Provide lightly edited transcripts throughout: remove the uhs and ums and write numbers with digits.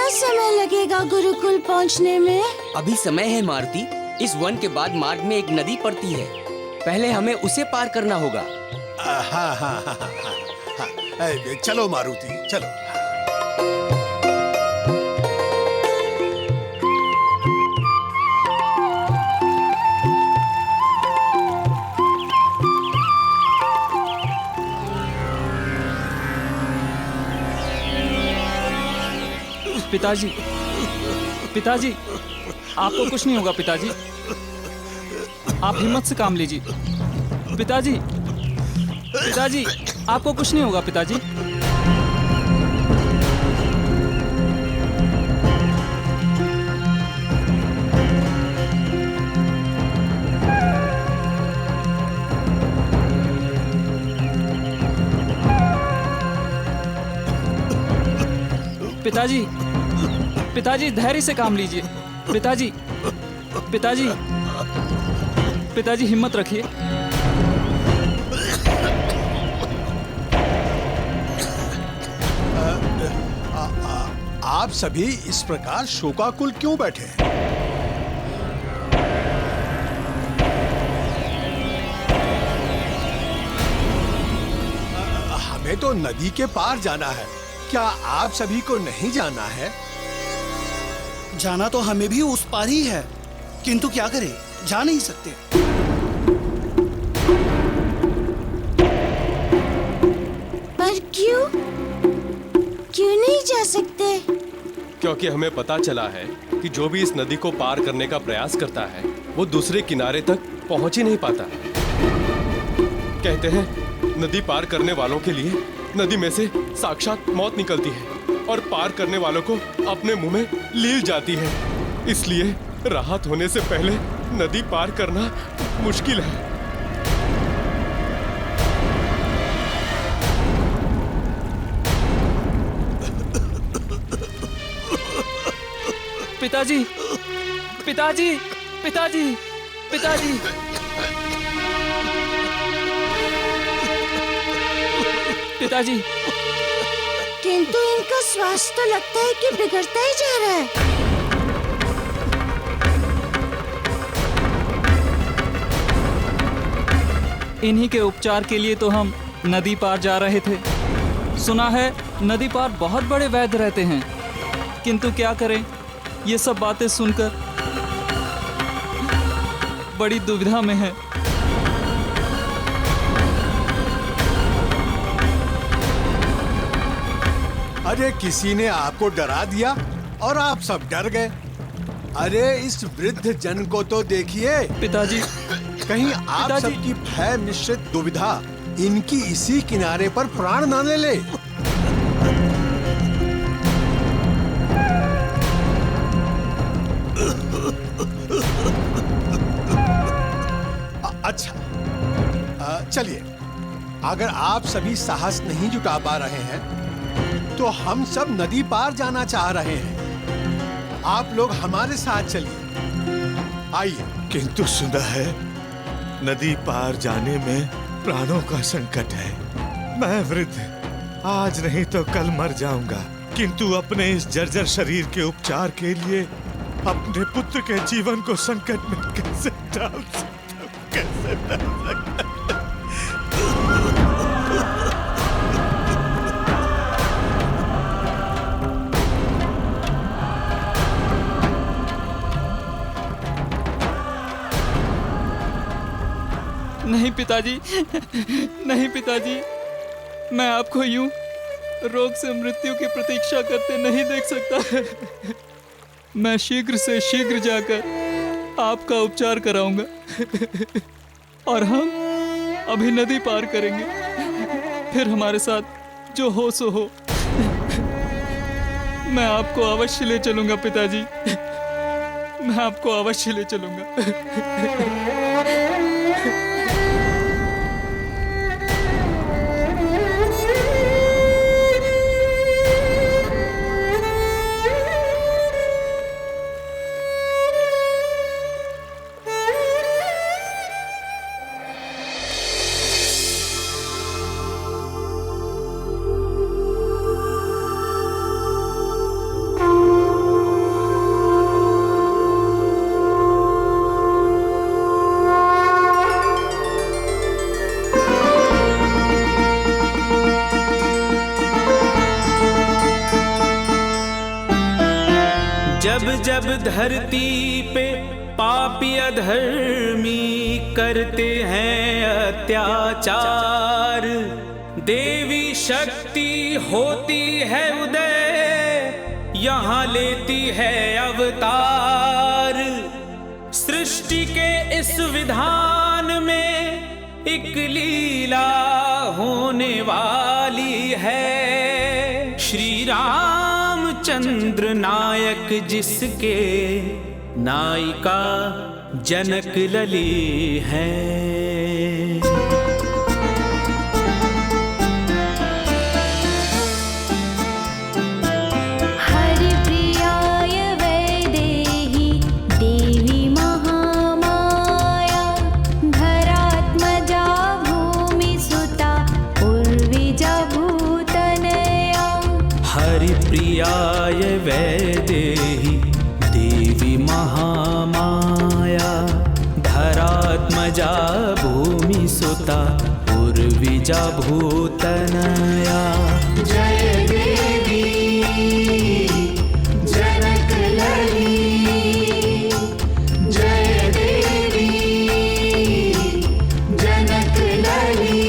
कितना समय लगेगा गुरुकुल पहुंचने में? अभी समय है मारुति। इस वन के बाद मार्ग में एक नदी पड़ती है, पहले हमें उसे पार करना होगा। हाँ हाँ हाँ हाँ हाँ, चलो मारुति चलो। पिताजी, पिताजी, आपको कुछ नहीं होगा पिताजी। आप हिम्मत से काम लीजिए। पिताजी, पिताजी, आपको कुछ नहीं होगा पिताजी। पिताजी, पिताजी धैर्य से काम लीजिए। पिताजी, पिताजी, पिताजी हिम्मत रखिए। आप सभी इस प्रकार शोकाकुल क्यों बैठे हैं? हमें तो नदी के पार जाना है। क्या आप सभी को नहीं जाना है? जाना तो हमें भी उस पार ही है, किंतु क्या करें, जा नहीं सकते। पर क्यों? क्यों नहीं जा सकते? क्योंकि हमें पता चला है कि जो भी इस नदी को पार करने का प्रयास करता है वो दूसरे किनारे तक पहुंच ही नहीं पाता। कहते हैं नदी पार करने वालों के लिए नदी में से साक्षात मौत निकलती है और पार करने वालों को अपने मुंह में लील जाती है। इसलिए राहत होने से पहले नदी पार करना मुश्किल है। पिताजी, पिताजी, पिताजी, पिताजी, पिताजी। किंतु इनका स्वास्थ्य तो लगता है कि बिगड़ता ही जा रहा है। इन्हीं के उपचार के लिए तो हम नदी पार जा रहे थे। सुना है नदी पार बहुत बड़े वैद्य रहते हैं, किंतु क्या करें, ये सब बातें सुनकर बड़ी दुविधा में है। अरे किसी ने आपको डरा दिया और आप सब डर गए। अरे इस वृद्ध जन को तो देखिए। पिताजी, कहीं आप पिताजी। सबकी भय मिश्रित दुविधा इनकी इसी किनारे पर प्राण न ले ले। अच्छा, चलिए, अगर आप सभी साहस नहीं जुटा पा रहे हैं तो हम सब नदी पार जाना चाह रहे हैं। आप लोग हमारे साथ चलिए, आइए। किंतु सुना है नदी पार जाने में प्राणों का संकट है। मैं वृद्ध आज नहीं तो कल मर जाऊंगा, किंतु अपने इस जर्जर शरीर के उपचार के लिए अपने पुत्र के जीवन को संकट में कैसे डाल सकता हूं, कैसे डाल सकता हूं? नहीं पिताजी, नहीं पिताजी, मैं आपको यूं रोग से मृत्यु की प्रतीक्षा करते नहीं देख सकता। मैं शीघ्र से शीघ्र जाकर आपका उपचार कराऊंगा और हम अभी नदी पार करेंगे, फिर हमारे साथ जो हो सो हो। मैं आपको अवश्य ले चलूंगा पिताजी, मैं आपको अवश्य ले चलूंगा। जब जब धरती पे पापी अधर्मी करते हैं अत्याचार, देवी शक्ति होती है उदय, यहाँ लेती है अवतार। सृष्टि के इस विधान में एक लीला होने वाली है। श्री रामचंद्र नायक जिसके नायिका जनक लली है। प्रियाय वैदेही देवी महामाया, धरात्मजा भूमि सुता उर्विजा भूतनया। जय देवी जनक लली, जय देवी जनक लली।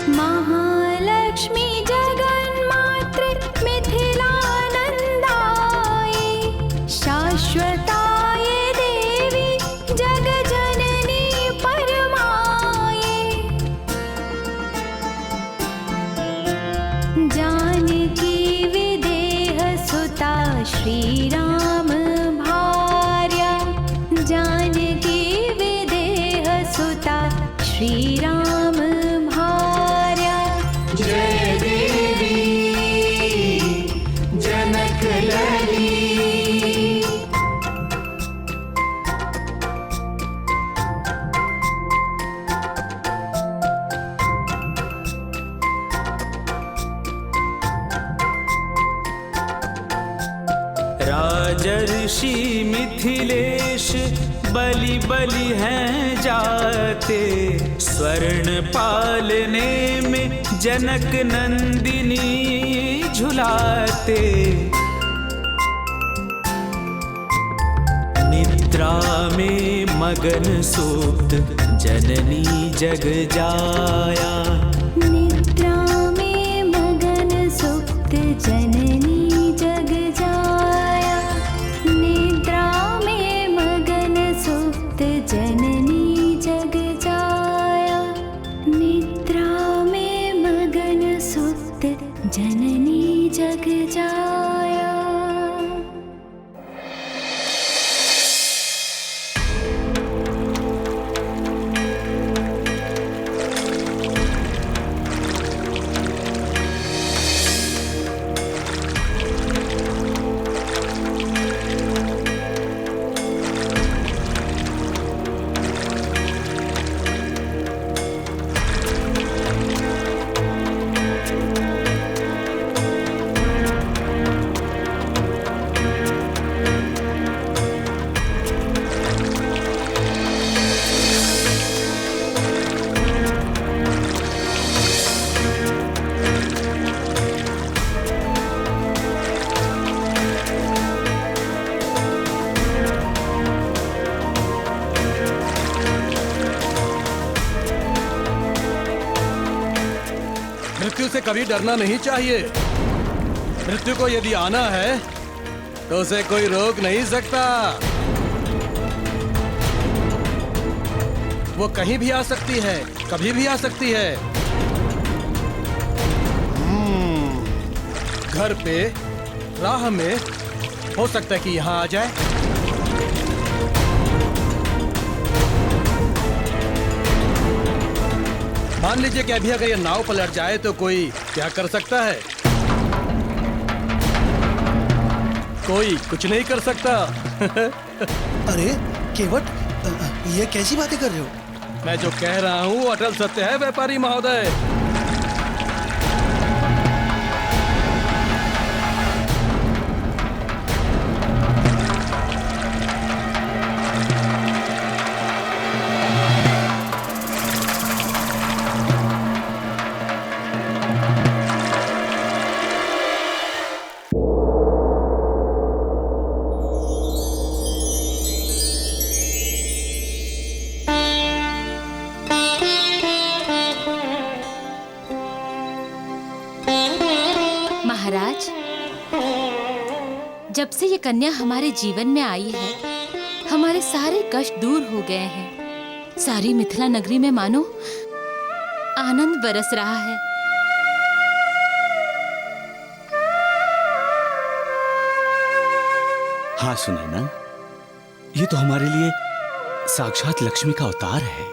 महालक्ष्मी जगन्मात्रे मिथिलानन्दाय, शाश्वताय देवी जगजननी परमाये। जानकी विदेह सुता श्रीराम भार्या, जानकी विदेह सुता श्रीराम भार्या। जय देवी जनक लली। राजर्षि मिथिलेश बलि बलि हैं जाते, स्वर्ण पालने में जनक नंदिनी झुलाते। निद्रा में मगन सूक्त जननी जग जाया, निद्रा में मगन सुप्त जननी जग जाया। निद्रा में मगन सुप्त जननी जग जाया। निद्रा में मगन सुप्त जननी जग जाया। से कभी डरना नहीं चाहिए। मृत्यु को यदि आना है तो उसे कोई रोक नहीं सकता। वो कहीं भी आ सकती है, कभी भी आ सकती है। घर पे, राह में, हो सकता है कि यहाँ आ जाए। मान लीजिए कि अभी अगर ये नाव पलट जाए तो कोई क्या कर सकता है? कोई कुछ नहीं कर सकता। अरे केवट, ये कैसी बातें कर रहे हो? मैं जो कह रहा हूँ वो अटल सत्य है व्यापारी महोदय। महाराज, जब से ये कन्या हमारे जीवन में आई है, हमारे सारे कष्ट दूर हो गए हैं। सारी मिथिला नगरी में मानो आनंद बरस रहा है। हाँ सुनैना, ये तो हमारे लिए साक्षात लक्ष्मी का अवतार है।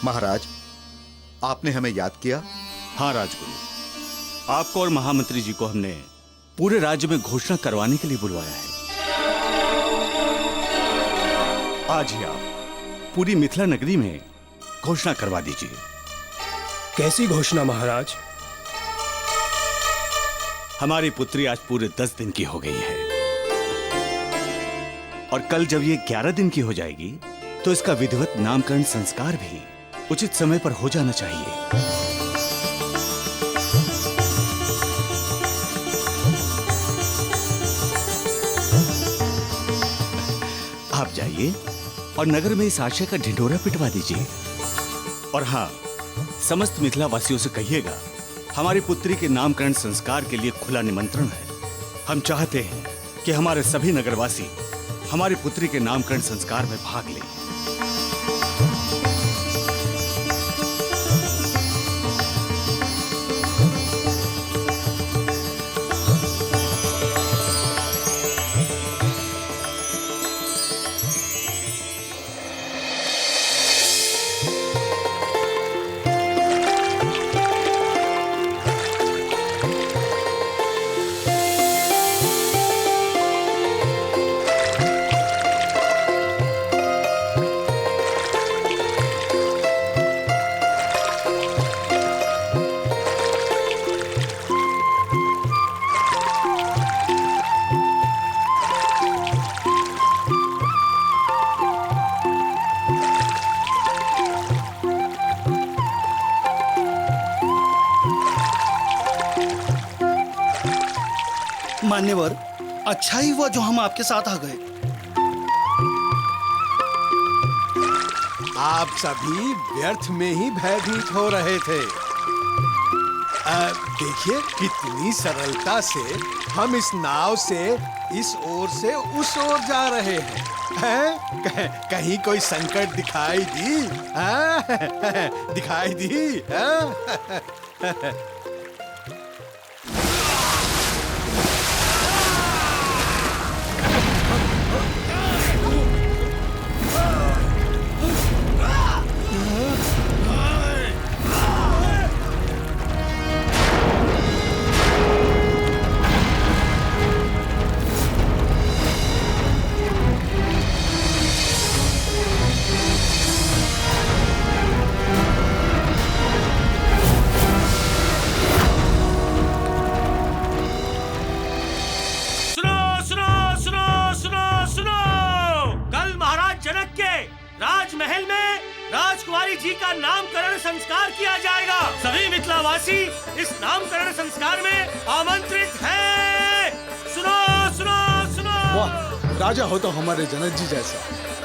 महाराज, आपने हमें याद किया? हाँ राजगुरु, आपको और महामंत्री जी को हमने पूरे राज्य में घोषणा करवाने के लिए बुलवाया है। आज ही आप पूरी मिथिला नगरी में घोषणा करवा दीजिए। कैसी घोषणा महाराज? हमारी पुत्री आज पूरे 10 दिन की हो गई है और कल जब ये 11 दिन की हो जाएगी तो इसका विधिवत नामकरण संस्कार भी उचित समय पर हो जाना चाहिए। आप जाइए और नगर में इस आशय का ढिंढोरा पिटवा दीजिए। और हाँ, समस्त मिथिला वासियों से कहिएगा, हमारी पुत्री के नामकरण संस्कार के लिए खुला निमंत्रण है। हम चाहते हैं कि हमारे सभी नगरवासी हमारी पुत्री के नामकरण संस्कार में भाग लें। मान्यवर, अच्छा ही हुआ जो हम आपके साथ आ गए। आप सभी व्यर्थ में ही भयभीत हो रहे थे। देखिए कितनी सरलता से हम इस नाव से इस ओर से उस ओर जा रहे हैं। कहीं कोई संकट दिखाई दी? दिखाई दी? राजकुमारी जी का नामकरण संस्कार किया जाएगा। सभी मिथिलावासी इस नामकरण संस्कार में आमंत्रित हैं। सुनो सुनो सुनो। वाह, राजा हो तो हमारे जनक जी जैसा।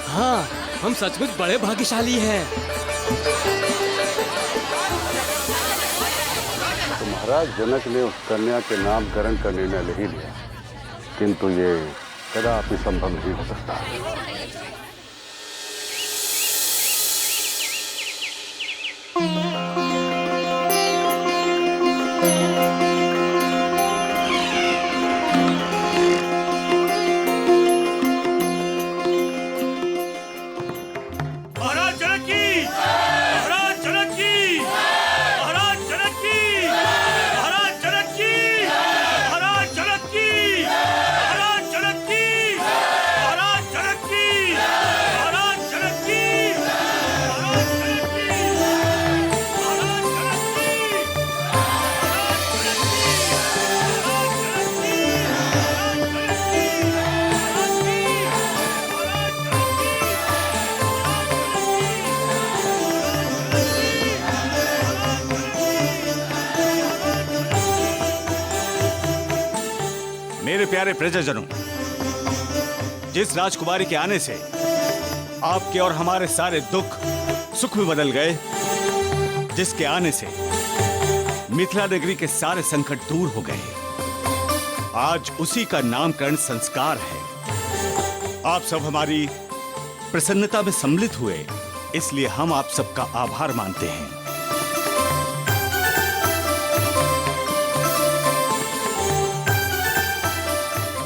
हाँ, हम सचमुच बड़े भाग्यशाली हैं। तो महाराज जनक ने उस कन्या के नामकरण का निर्णय ले ही लिया, किंतु ये कदापि संभव नहीं हो सकता। महाराज जनक की, महाराज जनक की, महाराज जनक की, महाराज जनक की, महाराज जनक की, महाराज जनक की, महाराज जनक की, महाराज जनक की, महाराज जनक की, महाराज मेरे प्यारे प्रजाजनों, जिस राजकुमारी के आने से आपके और हमारे सारे दुख सुख में बदल गए, जिसके आने से मिथिला नगरी के सारे संकट दूर हो गए, आज उसी का नामकरण संस्कार है। आप सब हमारी प्रसन्नता में सम्मिलित हुए, इसलिए हम आप सबका आभार मानते हैं।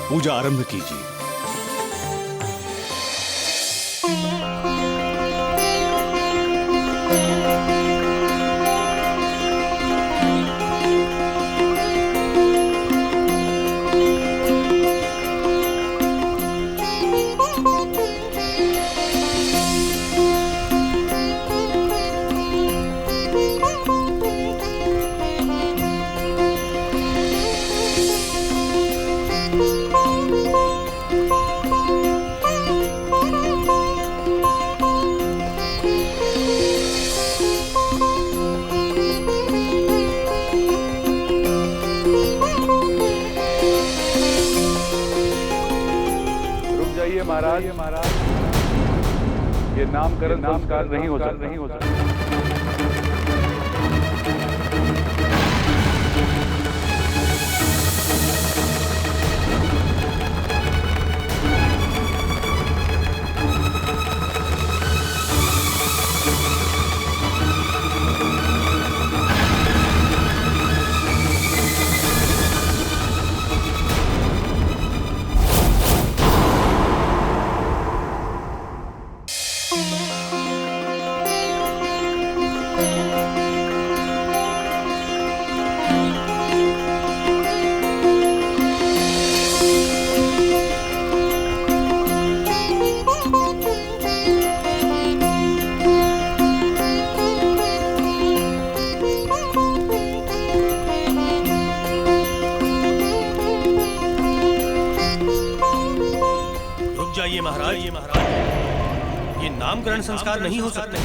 पूजा आरंभ कीजिए। महाराज ये नामकरण संस्कार नहीं हो सकता। महाराज, ये नामकरण संस्कार नहीं हो सकता।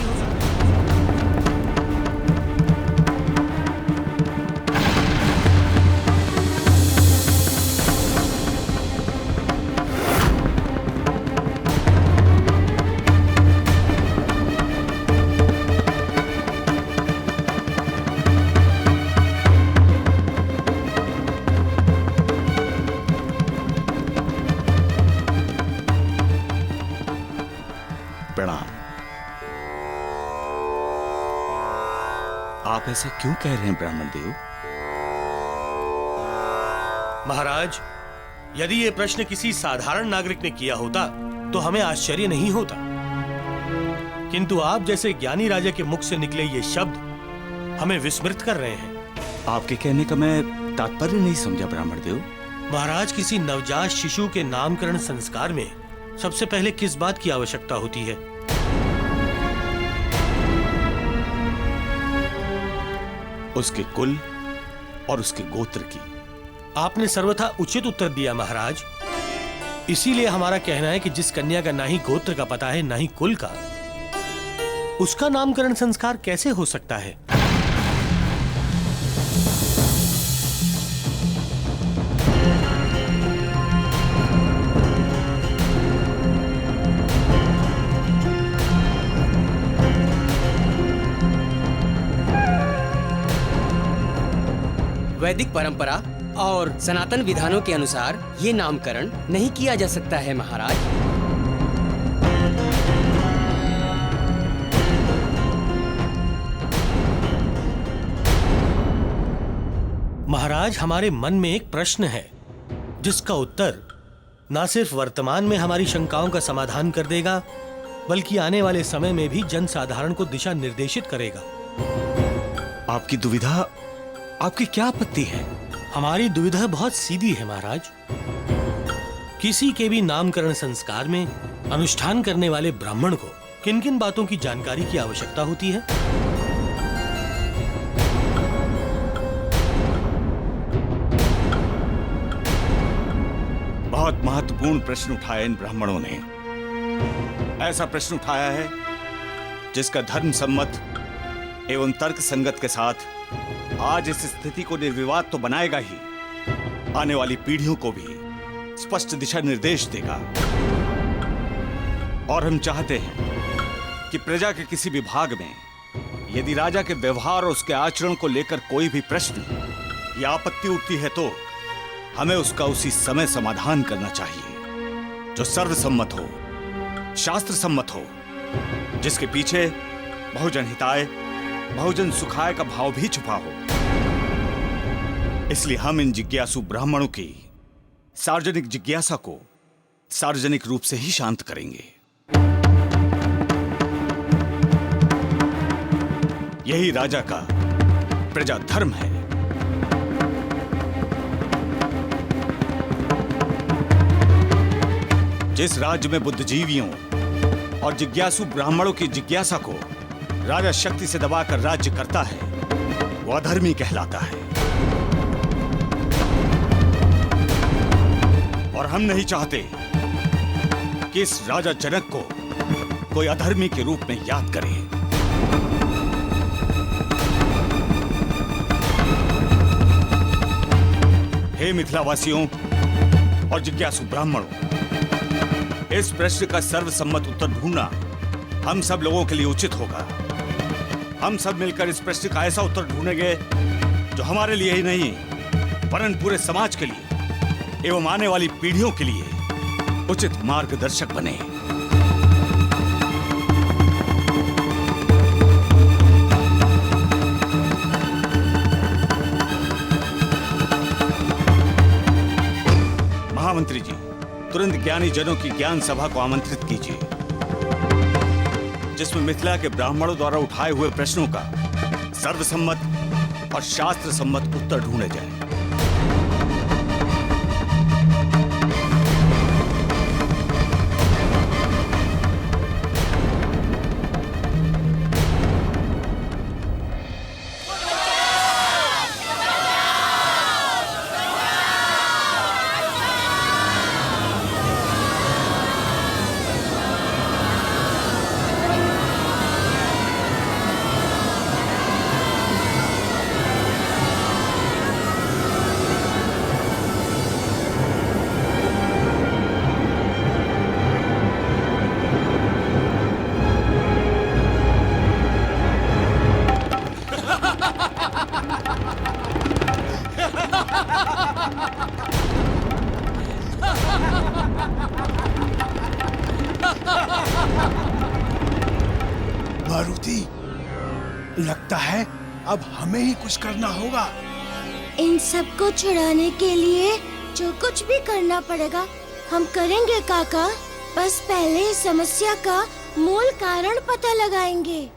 आप ऐसा क्यों कह रहे हैं ब्राह्मण देव? महाराज, यदि ये प्रश्न किसी साधारण नागरिक ने किया होता तो हमें आश्चर्य नहीं होता, किंतु आप जैसे ज्ञानी राजा के मुख से निकले ये शब्द हमें विस्मृत कर रहे हैं। आपके कहने का मैं तात्पर्य नहीं समझा ब्राह्मण देव। महाराज, किसी नवजात शिशु के नामकरण संस्कार में सबसे पहले किस बात की आवश्यकता होती है? उसके कुल और उसके गोत्र की। आपने सर्वथा उचित उत्तर दिया महाराज। इसीलिए हमारा कहना है कि जिस कन्या का ना ही गोत्र का पता है ना ही कुल का, उसका नामकरण संस्कार कैसे हो सकता है? वैदिक परंपरा और सनातन विधानों के अनुसार ये नामकरण नहीं किया जा सकता है महाराज। महाराज, हमारे मन में एक प्रश्न है जिसका उत्तर न सिर्फ वर्तमान में हमारी शंकाओं का समाधान कर देगा, बल्कि आने वाले समय में भी जन साधारण को दिशा निर्देशित करेगा। आपकी दुविधा, आपकी क्या आपत्ति है? हमारी दुविधा बहुत सीधी है महाराज। किसी के भी नामकरण संस्कार में अनुष्ठान करने वाले ब्राह्मण को किन किन बातों की जानकारी की आवश्यकता होती है? बहुत महत्वपूर्ण प्रश्न उठाया इन ब्राह्मणों ने। ऐसा प्रश्न उठाया है जिसका धर्म सम्मत एवं तर्क संगत के साथ आज इस स्थिति को निर्विवाद तो बनाएगा ही, आने वाली पीढ़ियों को भी स्पष्ट दिशा निर्देश देगा। और हम चाहते हैं कि प्रजा के किसी विभाग में यदि राजा के व्यवहार और उसके आचरण को लेकर कोई भी प्रश्न या आपत्ति उठती है तो हमें उसका उसी समय समाधान करना चाहिए, जो सर्वसम्मत हो, शास्त्र सम्मत हो, जिसके पीछे बहुजन हिताय, बहुजन सुखाय का भाव भी छुपा हो। इसलिए हम इन जिज्ञासु ब्राह्मणों की सार्वजनिक जिज्ञासा को सार्वजनिक रूप से ही शांत करेंगे। यही राजा का प्रजा धर्म है। जिस राज्य में बुद्धिजीवियों और जिज्ञासु ब्राह्मणों की जिज्ञासा को राजा शक्ति से दबाकर राज्य करता है, वो अधर्मी कहलाता है। और हम नहीं चाहते कि इस राजा जनक को कोई अधर्मी के रूप में याद करे। हे मिथिलावासियों और जिज्ञासु ब्राह्मणों, इस प्रश्न का सर्वसम्मत उत्तर ढूंढना हम सब लोगों के लिए उचित होगा। हम सब मिलकर इस प्रश्न का ऐसा उत्तर ढूंढेंगे जो हमारे लिए ही नहीं वरन पूरे समाज के लिए एवं आने वाली पीढ़ियों के लिए उचित मार्गदर्शक बने। महामंत्री जी, तुरंत ज्ञानी जनों की ज्ञान सभा को आमंत्रित कीजिए, जिसमें मिथिला के ब्राह्मणों द्वारा उठाए हुए प्रश्नों का सर्वसम्मत और शास्त्र सम्मत उत्तर ढूंढे जाए। मारुति, लगता है अब हमें ही कुछ करना होगा। इन सबको छुड़ाने के लिए जो कुछ भी करना पड़ेगा हम करेंगे काका। बस पहले इस समस्या का मूल कारण पता लगाएंगे।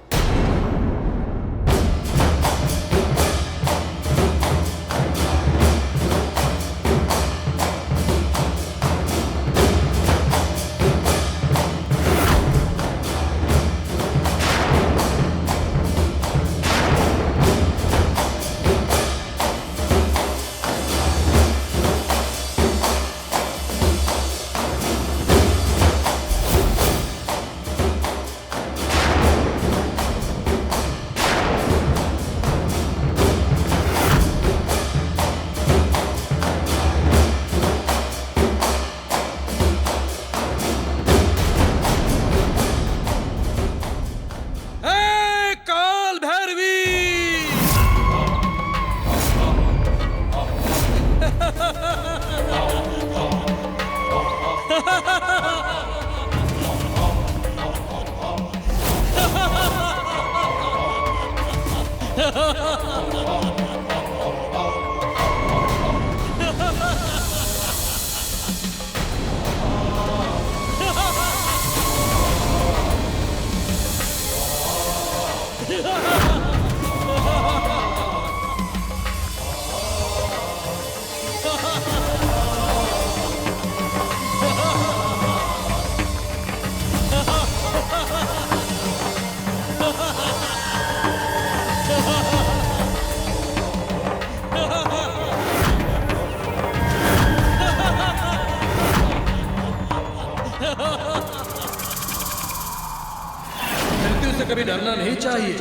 मृत्यु से कभी डरना नहीं चाहिए,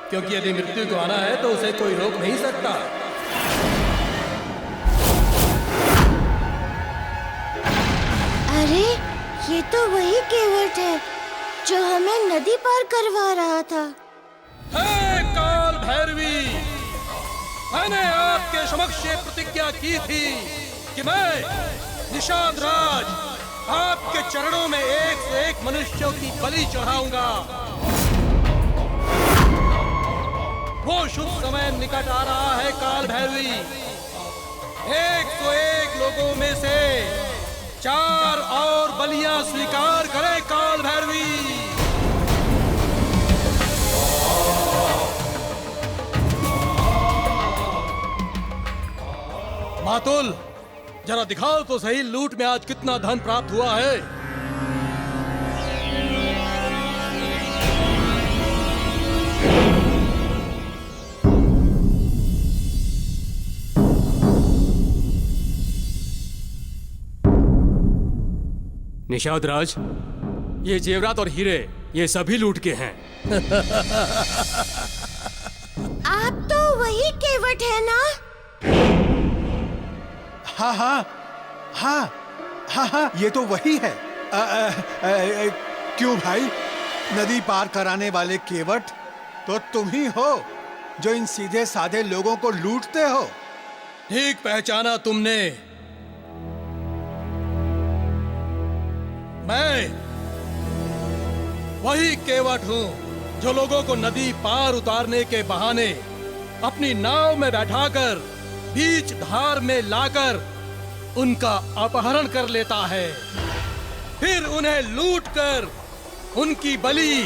क्योंकि यदि मृत्यु को आना है तो उसे कोई रोक नहीं सकता। अरे ये तो वही केवट है जो हमें नदी पार करवा रहा था। हे काल भैरवी, मैंने आपके समक्ष ये प्रतिज्ञा की थी कि मैं निषाद राज आपके चरणों में एक से एक मनुष्यों की बलि चढ़ाऊंगा। वो शुभ समय निकट आ रहा है काल भैरवी। 101 लोगों में से 4 और बलियां स्वीकार करे काल भैरवी। मातुल, जरा दिखाओ तो सही लूट में आज कितना धन प्राप्त हुआ है। निषाद राज, ये जेवरात और हीरे ये सभी लूट के हैं। आप तो वही केवट है ना? हाँ हाँ हाँ हाँ हाँ, ये तो वही है। क्यों भाई, नदी पार कराने वाले केवट तो तुम ही हो जो इन सीधे साधे लोगों को लूटते हो। ठीक पहचाना तुमने। मैं वही केवट हूँ जो लोगों को नदी पार उतारने के बहाने अपनी नाव में बैठाकर बीच धार में लाकर उनका अपहरण कर लेता है, फिर उन्हें लूटकर उनकी बलि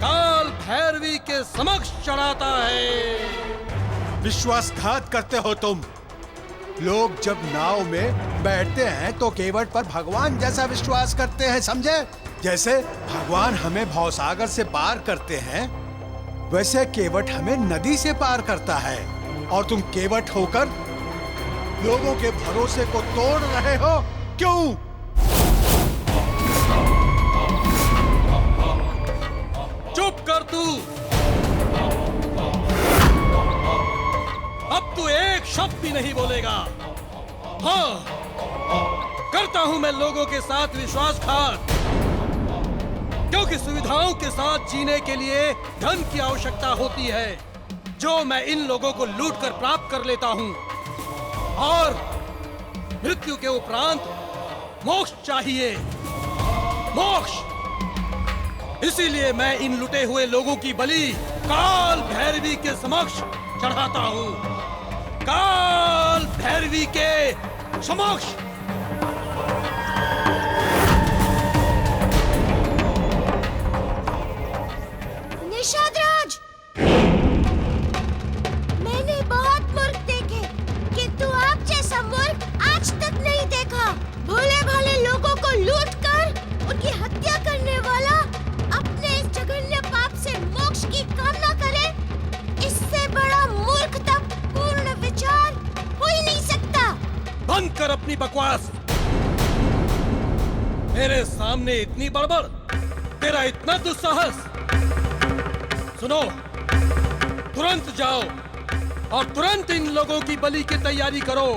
काल भैरवी के समक्ष चढ़ाता है। विश्वासघात करते हो तुम। लोग जब नाव में बैठते हैं तो केवट पर भगवान जैसा विश्वास करते हैं, समझे? जैसे भगवान हमें भवसागर से पार करते हैं, वैसे केवट हमें नदी से पार करता है। और तुम केवट होकर लोगों के भरोसे को तोड़ रहे हो, क्यों? चुप कर तू। अब तू एक शब्द भी नहीं बोलेगा। हाँ, करता हूं मैं लोगों के साथ विश्वासघात, क्योंकि सुविधाओं के साथ जीने के लिए धन की आवश्यकता होती है, जो मैं इन लोगों को लूटकर प्राप्त कर लेता हूं। और मृत्यु के उपरांत मोक्ष चाहिए, मोक्ष। इसीलिए मैं इन लुटे हुए लोगों की बलि काल भैरवी के समक्ष चढ़ाता हूं, काल भैरवी के समक्ष। निषाद राज, मैंने बहुत मूर्ख देखे, किंतु आप जैसा मूर्ख आज तक नहीं देखा। भोले भाले लोगों को लूटकर उनकी हत्या करने वाला अपने इस जघन्य पाप से मोक्ष की कामना करे, इससे बड़ा मूर्खता पूर्ण विचार हो ही नहीं सकता। बंद कर अपनी बकवास। मेरे सामने इतनी बड़बड़, तेरा इतना दुस्साहस। सुनो, तुरंत जाओ और तुरंत इन लोगों की बलि की तैयारी करो।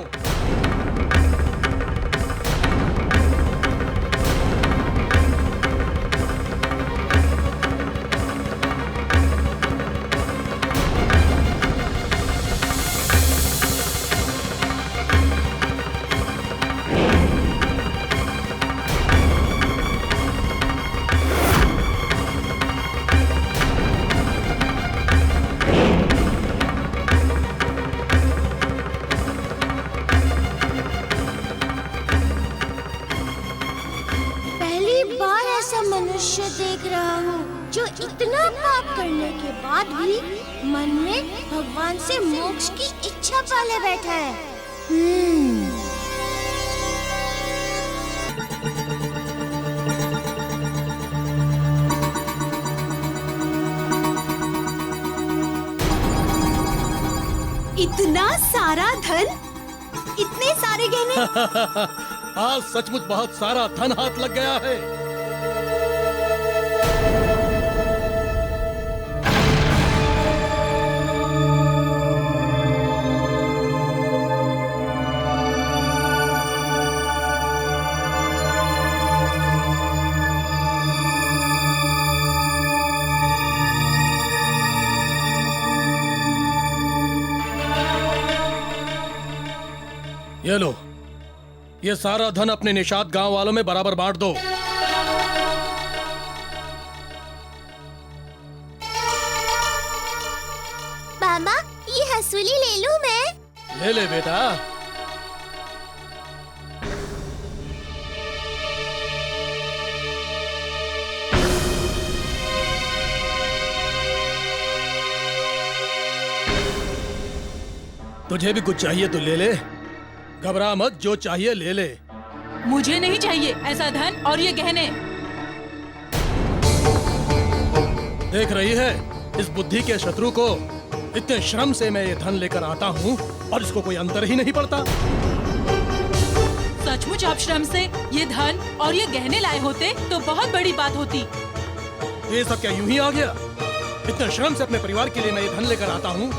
मनुष्य देख रहा हूँ जो इतना पाप करने के बाद भी मन में भगवान से मोक्ष की इच्छा पाले बैठा है। इतना सारा धन, इतने सारे गहने। आज सचमुच बहुत सारा धन हाथ लग गया है। ये लो, ये सारा धन अपने निषाद गांव वालों में बराबर बांट दो। मामा, ये हसूली ले लूं मैं? ले ले बेटा। तुझे भी कुछ चाहिए तो ले ले, घबरा मत, जो चाहिए ले ले। मुझे नहीं चाहिए ऐसा धन और ये गहने। देख रही है इस बुद्धि के शत्रु को, इतने श्रम से मैं ये धन लेकर आता हूँ और इसको कोई अंतर ही नहीं पड़ता। सचमुच आप श्रम से ये धन और ये गहने लाए होते तो बहुत बड़ी बात होती। ये सब क्या यूं ही आ गया? इतने श्रम से अपने परिवार के लिए मैं ये धन लेकर आता हूँ।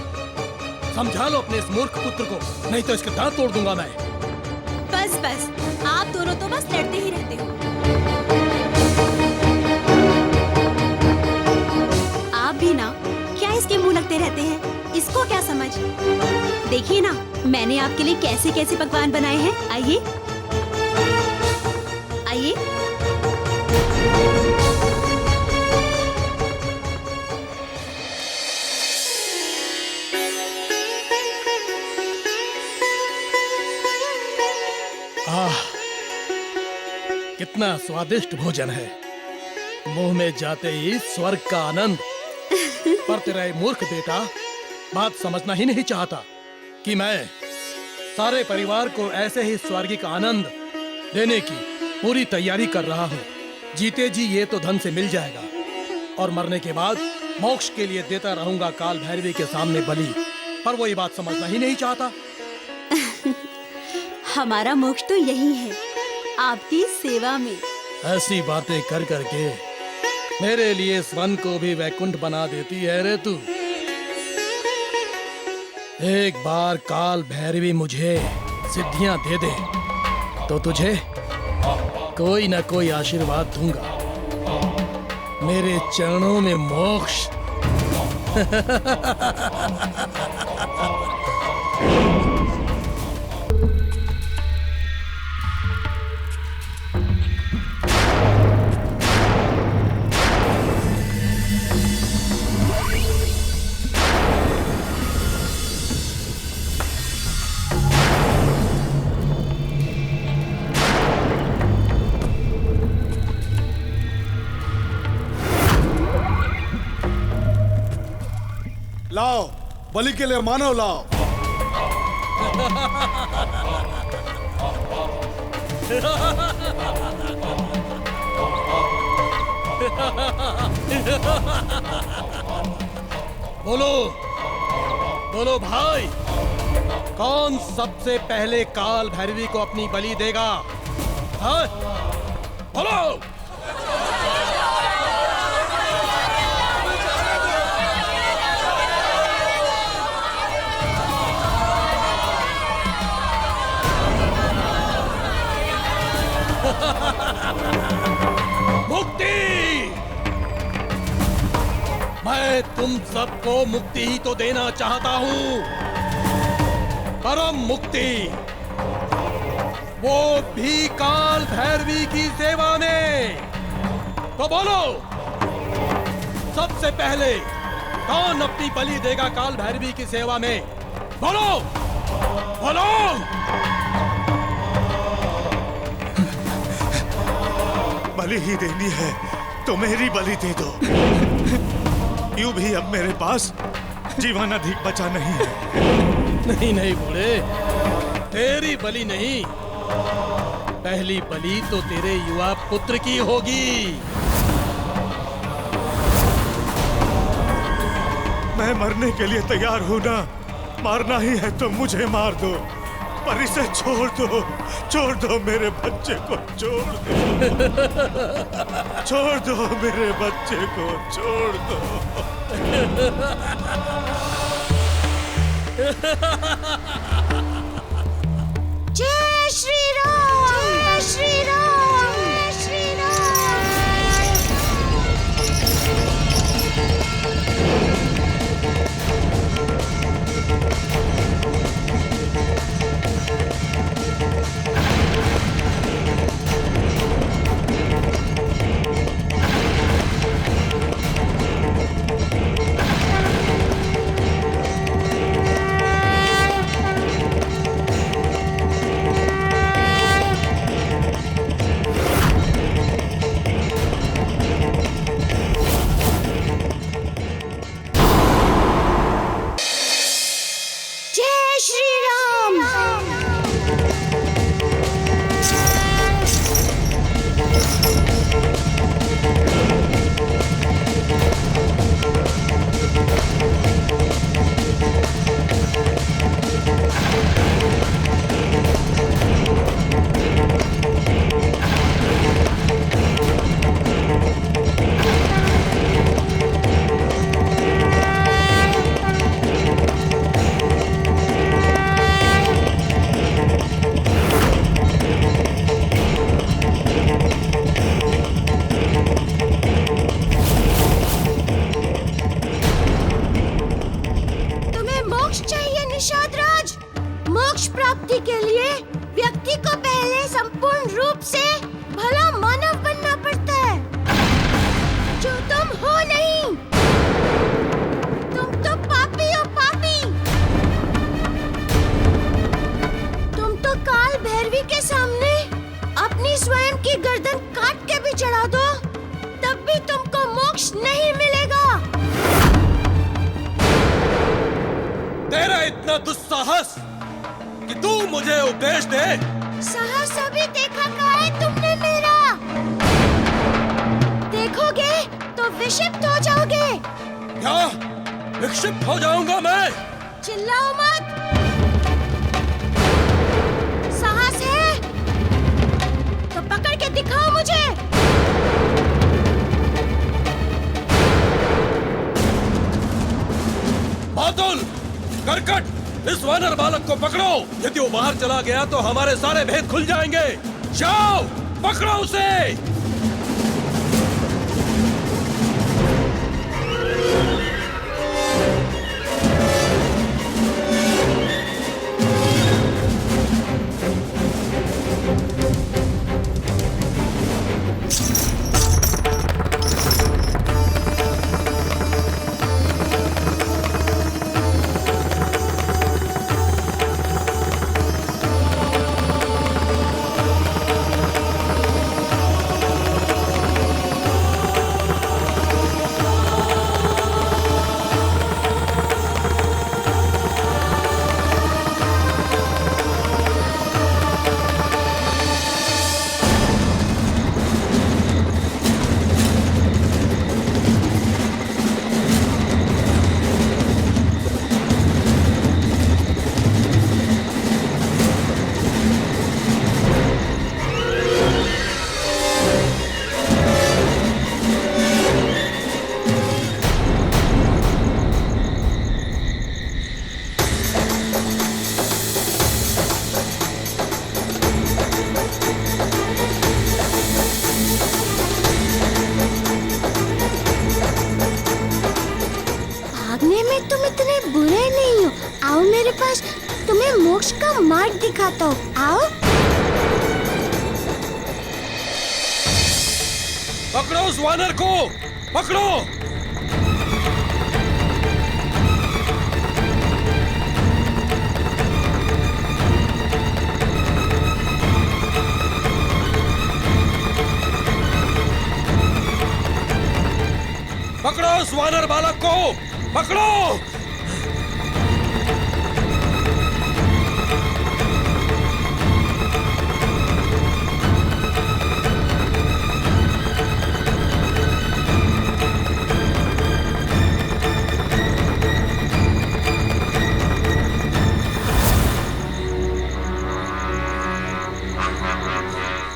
समझा लो अपने इस मूर्ख पुत्र को, नहीं तो इसके दांत तोड़ दूंगा मैं। बस बस, आप दोनों तो बस लड़ते ही रहते हो। आप भी ना क्या इसके मुंह लगते रहते हैं? इसको क्या समझ? देखिए ना, मैंने आपके लिए कैसे कैसे पकवान बनाए हैं। आइए आइए। कितना स्वादिष्ट भोजन है, मुंह में जाते ही स्वर्ग का आनंद। पर तेरा ये मूर्ख बेटा बात समझना ही नहीं चाहता कि मैं सारे परिवार को ऐसे ही स्वर्गिक आनंद देने की पूरी तैयारी कर रहा हूँ। जीते जी ये तो धन से मिल जाएगा और मरने के बाद मोक्ष के लिए देता रहूंगा काल भैरवी के सामने बलि, पर वो ये बात समझना ही नहीं चाहता। हमारा मोक्ष तो यही है, आपकी सेवा में। ऐसी बातें कर करके मेरे लिए इस वन को भी वैकुंठ बना देती है रे तू। एक बार काल भैरवी मुझे सिद्धियां दे दे तो तुझे कोई न कोई आशीर्वाद दूंगा, मेरे चरणों में मोक्ष। लाओ, बलि के लिए मानव लाओ। बोलो बोलो भाई, कौन सबसे पहले काल भैरवी को अपनी बलि देगा? हाँ? बोलो। मुक्ति! मैं तुम सबको मुक्ति ही तो देना चाहता हूँ, परम मुक्ति, वो भी काल भैरवी की सेवा में। तो बोलो, सबसे पहले कौन अपनी बलि देगा काल भैरवी की सेवा में? बोलो बोलो। बलि ही देनी है, तो मेरी बलि दे दो। यूं भी अब मेरे पास जीवन अधिक बचा नहीं है। नहीं नहीं बूढ़े, तेरी बलि नहीं, पहली बलि तो तेरे युवा पुत्र की होगी। मैं मरने के लिए तैयार हूं ना। मारना ही है तो मुझे मार दो, पर इसे छोड़ दो मेरे बच्चे को, छोड़ दो मेरे बच्चे को, छोड़ दो। जय श्री राम, जय श्री राम, जय श्री राम। दुस्साहस कि तू मुझे उपदेश दे। साहस अभी देखा कहाँ है तुमने मेरा? देखोगे तो विक्षिप्त हो जाओगे। क्या विक्षिप्त हो जाऊंगा मैं? चिल्लाओ मत। साहस है तो पकड़ के दिखाओ मुझे। बादल, करकट, इस वानर बालक को पकड़ो। यदि वो बाहर चला गया तो हमारे सारे भेद खुल जाएंगे। जाओ, पकड़ो उसे। तुम्हें मोक्ष का मार्ग दिखाता हूँ। आओ। पकड़ो उस वानर को, पकड़ो। उस वानर बालक को, पकड़ो।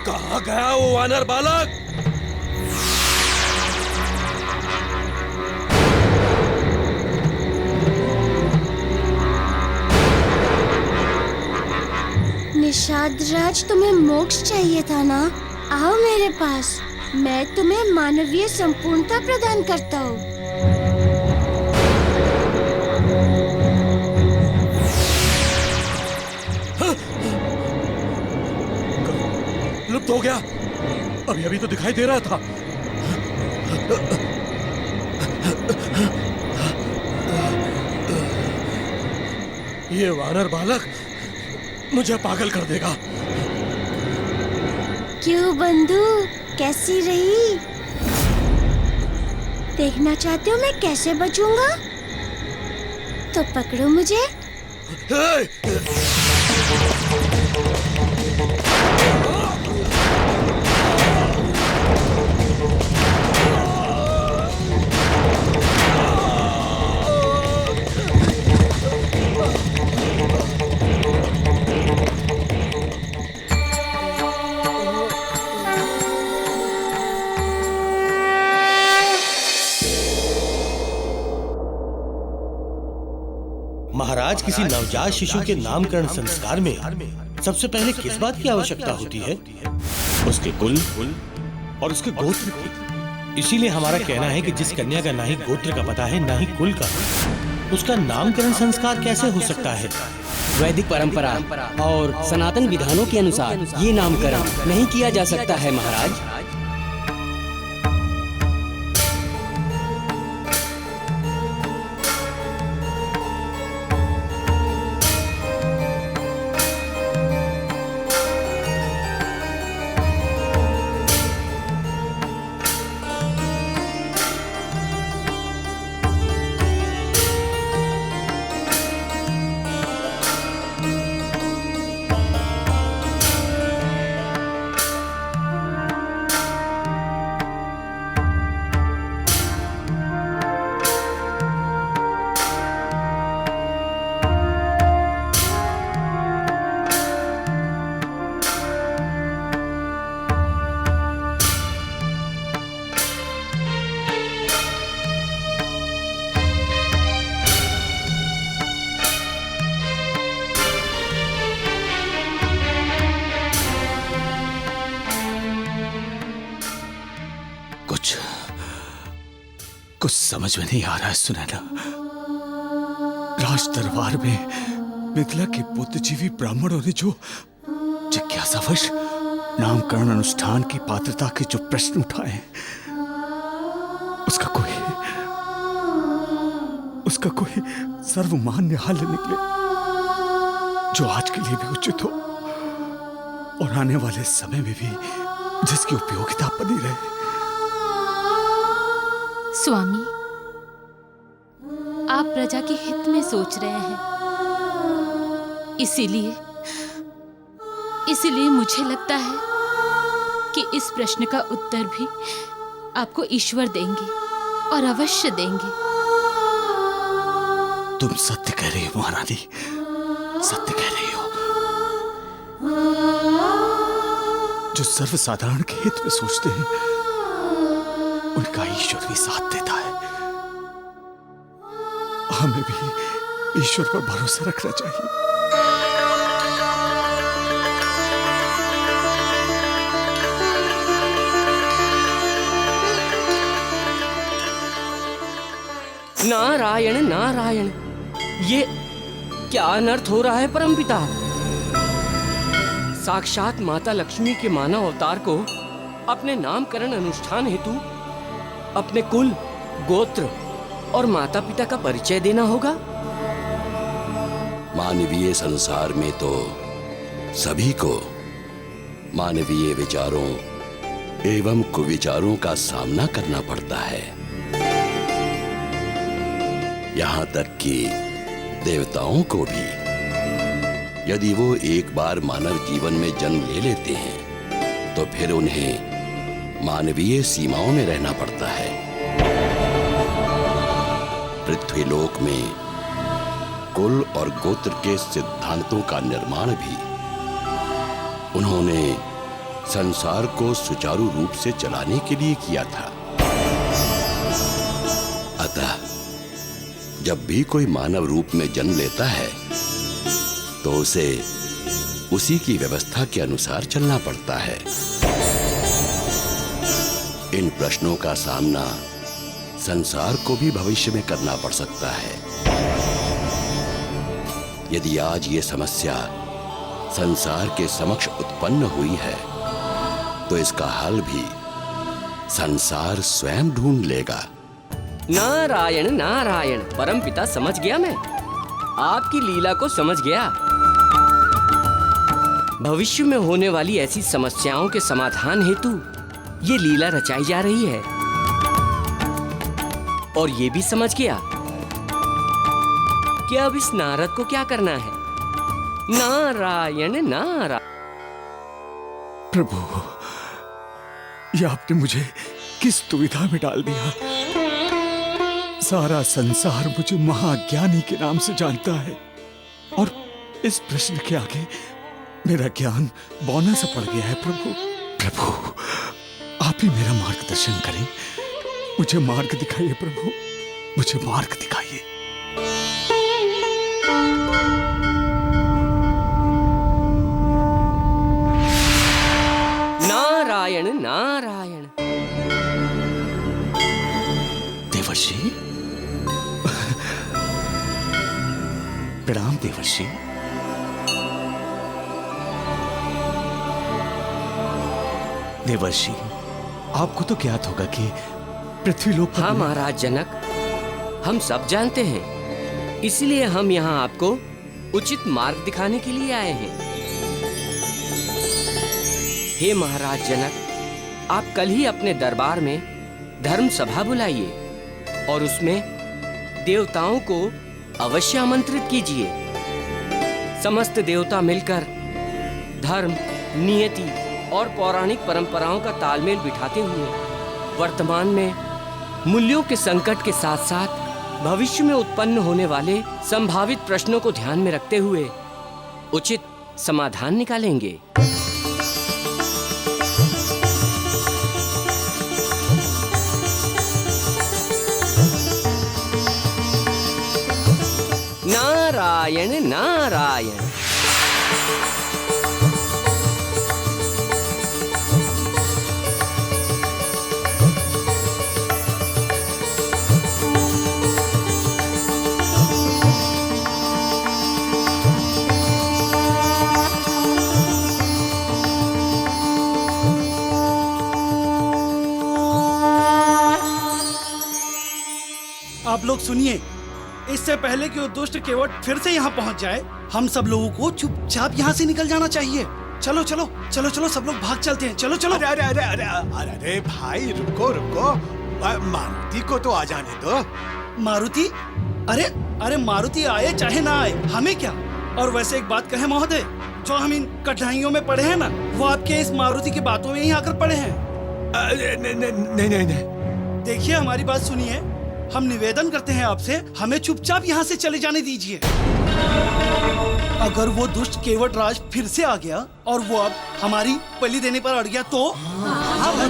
कहाँ गया वो वानर बालक? निषाद राज, तुम्हें मोक्ष चाहिए था ना? आओ मेरे पास, मैं तुम्हें मानवीय संपूर्णता प्रदान करता हूँ। लुप्त हो गया। अभी अभी तो दिखाई दे रहा था। ये वानर बालक मुझे पागल कर देगा। क्यों बंधु, कैसी रही? देखना चाहते हो मैं कैसे बचूंगा? तो पकड़ो मुझे। महाराज, किसी नवजात शिशु के नामकरण संस्कार में सबसे पहले किस बात की आवश्यकता होती है? उसके कुल और उसके गोत्र की। इसीलिए हमारा कहना है कि जिस कन्या का ना ही गोत्र का पता है ना ही कुल का, उसका नामकरण संस्कार कैसे हो सकता है? वैदिक परंपरा और सनातन विधानों के अनुसार ये नामकरण नहीं किया जा सकता है महाराज। कुछ समझ में नहीं आ रहा है सुनैना। राज दरबार में मिथिला के बुद्धिजीवी ब्राह्मणों ने जो जिज्ञासावश नामकरण अनुष्ठान की पात्रता के जो प्रश्न उठाए हैं, उसका कोई सर्वमान्य हल निकले जो आज के लिए भी उचित हो और आने वाले समय में भी जिसकी उपयोगिता बनी रहे। स्वामी, आप प्रजा के हित में सोच रहे हैं, इसीलिए मुझे लगता है कि इस प्रश्न का उत्तर भी आपको ईश्वर देंगे और अवश्य देंगे। तुम सत्य कह रही हो महारानी, सत्य कह रही हो। जो सर्वसाधारण के हित में सोचते हैं उनका ईश्वर भी साथ देता है। हमें भी ईश्वर पर भरोसा रखना चाहिए। नारायण नारायण, ये क्या अनर्थ हो रहा है परमपिता? साक्षात माता लक्ष्मी के मानव अवतार को अपने नामकरण अनुष्ठान हेतु अपने कुल, गोत्र और माता पिता का परिचय देना होगा। मानवीय संसार में तो सभी को मानवीय विचारों एवं कुविचारों का सामना करना पड़ता है। यहाँ तक कि देवताओं को भी। यदि वो एक बार मानव जीवन में जन्म ले लेते हैं तो फिर उन्हें मानवीय सीमाओं में रहना पड़ता है। पृथ्वीलोक में कुल और गोत्र के सिद्धांतों का निर्माण भी उन्होंने संसार को सुचारू रूप से चलाने के लिए किया था। अतः जब भी कोई मानव रूप में जन्म लेता है तो उसे उसी की व्यवस्था के अनुसार चलना पड़ता है। इन प्रश्नों का सामना संसार को भी भविष्य में करना पड़ सकता है। यदि आज ये समस्या संसार के समक्ष उत्पन्न हुई है तो इसका हल भी संसार स्वयं ढूंढ लेगा। नारायण नारायण, परमपिता समझ गया, मैं आपकी लीला को समझ गया। भविष्य में होने वाली ऐसी समस्याओं के समाधान हेतु ये लीला रचाई जा रही है। और ये भी समझ गया कि अब इस नारद को क्या करना है। नारायण नारायण। प्रभु, ये आपने मुझे किस दुविधा में डाल दिया। सारा संसार मुझे महाज्ञानी के नाम से जानता है और इस प्रश्न के आगे मेरा ज्ञान बौना सा पड़ गया है। प्रभु प्रभु, आप ही मेरा मार्गदर्शन करें। मुझे मार्ग दिखाइए प्रभु, मुझे मार्ग दिखाइए। नारायण नारायण। देवर्षि, प्रणाम देवर्षि। देवर्षि, आपको तो ज्ञात होगा कि पृथ्वीलोक पर हाँ महाराज जनक, हम सब जानते हैं। इसलिए हम यहाँ आपको उचित मार्ग दिखाने के लिए आए हैं। हे महाराज जनक, आप कल ही अपने दरबार में धर्म सभा बुलाइए और उसमें देवताओं को अवश्य आमंत्रित कीजिए। समस्त देवता मिलकर धर्म, नियति और पौराणिक परंपराओं का तालमेल बिठाते हुए वर्तमान में मूल्यों के संकट के साथ साथ भविष्य में उत्पन्न होने वाले संभावित प्रश्नों को ध्यान में रखते हुए उचित समाधान निकालेंगे। नारायण नारायण। आप लोग सुनिए, इससे पहले कि वो दुष्ट केवट फिर से यहाँ पहुँच जाए, हम सब लोगों को चुपचाप यहाँ से निकल जाना चाहिए। चलो चलो चलो चलो, सब लोग भाग चलते हैं। चलो चलो। अरे अरे अरे अरे अरे अरे भाई, रुको रुको, मारुति को तो आ जाने दो। मारुति? अरे अरे, मारुति आए चाहे ना आए, हमें क्या। और वैसे एक बात कहे महोदय, जो हम इन कठिनाइयों में पड़े हैं ना, वो आपके इस मारुति की बातों में ही आकर पड़े हैं। नहीं नहीं नहीं, देखिए हमारी बात सुनिए, हम निवेदन करते हैं आपसे, हमें चुपचाप यहाँ से चले जाने दीजिए। अगर वो दुष्ट केवट राज फिर से आ गया और वो अब हमारी बलि देने पर अड़ गया तो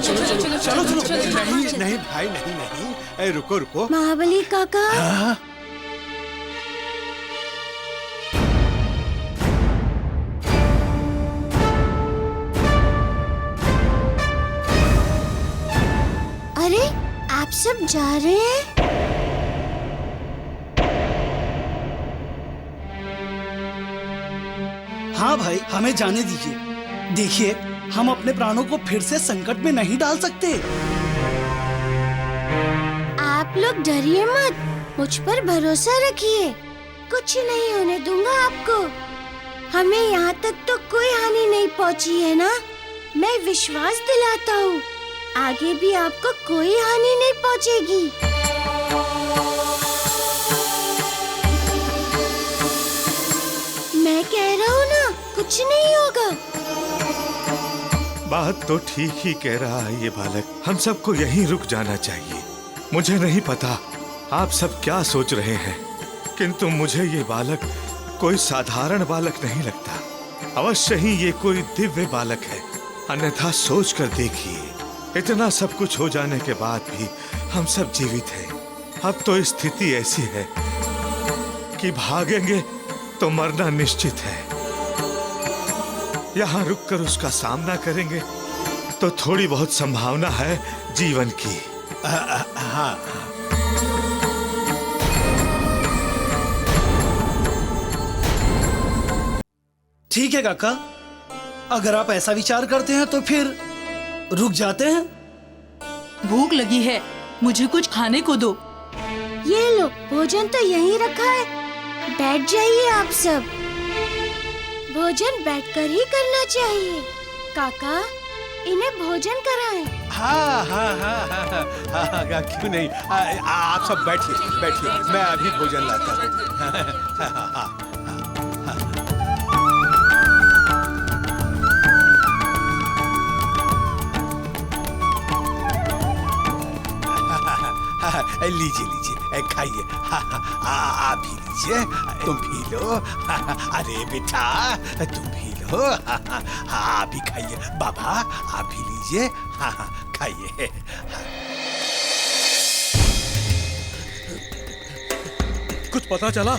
चलो चलो चलो। नहीं नहीं भाई, नहीं नहीं, रुको रुको। महाबली काका, अरे आप सब जा रहे हैं? हाँ भाई, हमें जाने दीजिए। देखिए, हम अपने प्राणों को फिर से संकट में नहीं डाल सकते। आप लोग डरिए मत, मुझ पर भरोसा रखिए, कुछ नहीं होने दूंगा आपको। हमें यहाँ तक तो कोई हानि नहीं पहुँची है ना, मैं विश्वास दिलाता हूँ, आगे भी आपको कोई हानि नहीं पहुँचेगी। कुछ नहीं होगा। बात तो ठीक ही कह रहा है ये बालक। हम सबको यहीं रुक जाना चाहिए। मुझे नहीं पता आप सब क्या सोच रहे हैं, किंतु मुझे ये बालक कोई साधारण बालक नहीं लगता। अवश्य ही ये कोई दिव्य बालक है। अन्यथा सोच कर देखिए, इतना सब कुछ हो जाने के बाद भी हम सब जीवित हैं। अब तो स्थिति ऐसी है कि भागेंगे तो मरना निश्चित है। यहाँ रुककर उसका सामना करेंगे तो थोड़ी बहुत संभावना है जीवन की। हाँ। ठीक है काका, अगर आप ऐसा विचार करते हैं तो फिर रुक जाते हैं। भूख लगी है, मुझे कुछ खाने को दो। ये लो, भोजन तो यहीं रखा है, बैठ जाइए आप सब। भोजन बैठकर ही करना चाहिए। काका, इन्हें भोजन कराएं। हाँ हाँ हाँ हाँ हाँ हाँ, क्यों नहीं। आप सब बैठिए बैठिए, मैं अभी भोजन लाता हूँ। लीजिए लीजिए, खाइए। आप भी लीजिए, तुम भी लो। अरे बेटा, तुम भी लो। आप भी खाइए। बाबा, आप भी लीजिए, खाइए। कुछ पता चला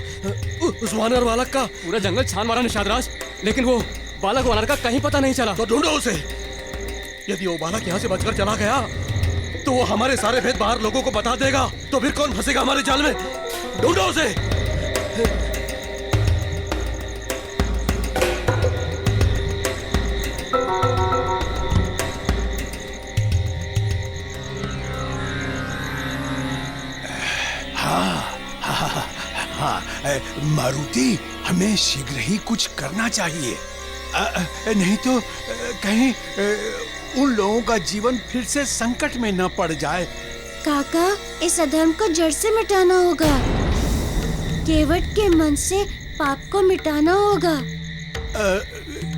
उस वानर बालक का? पूरा जंगल छान मारा निषादराज, लेकिन वो बालक वानर का कहीं पता नहीं चला। तो ढूंढो उसे। यदि वो बालक यहाँ से बचकर चला गया तो वो हमारे सारे भेद बाहर लोगों को बता देगा, तो फिर कौन फंसेगा हमारे जाल में? ढूंढो उसे। मारुति, हमें शीघ्र ही कुछ करना चाहिए, नहीं तो कहीं उन लोगों का जीवन फिर से संकट में न पड़ जाए। काका, इस अधर्म को जड़ से मिटाना होगा। केवट के मन से पाप को मिटाना होगा।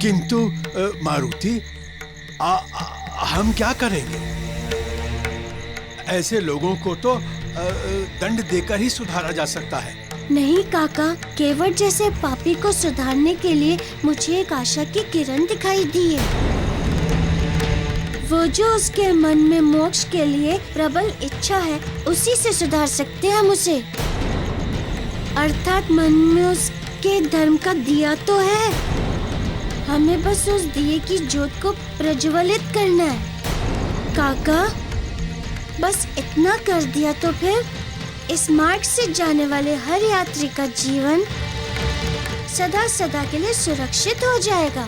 किंतु मारुति, हम क्या करेंगे? ऐसे लोगों को तो दंड देकर ही सुधारा जा सकता है। नहीं काका, केवट जैसे पापी को सुधारने के लिए मुझे एक आशा की किरण दिखाई दी है। वो जो उसके मन में मोक्ष के लिए प्रबल इच्छा है, उसी से सुधार सकते हैं हम उसे। अर्थात मन में उसके धर्म का दिया तो है, हमें बस उस दिए की ज्योत को प्रज्वलित करना है। काका, बस इतना कर दिया तो फिर इस मार्ग से जाने वाले हर यात्री का जीवन सदा सदा के लिए सुरक्षित हो जाएगा।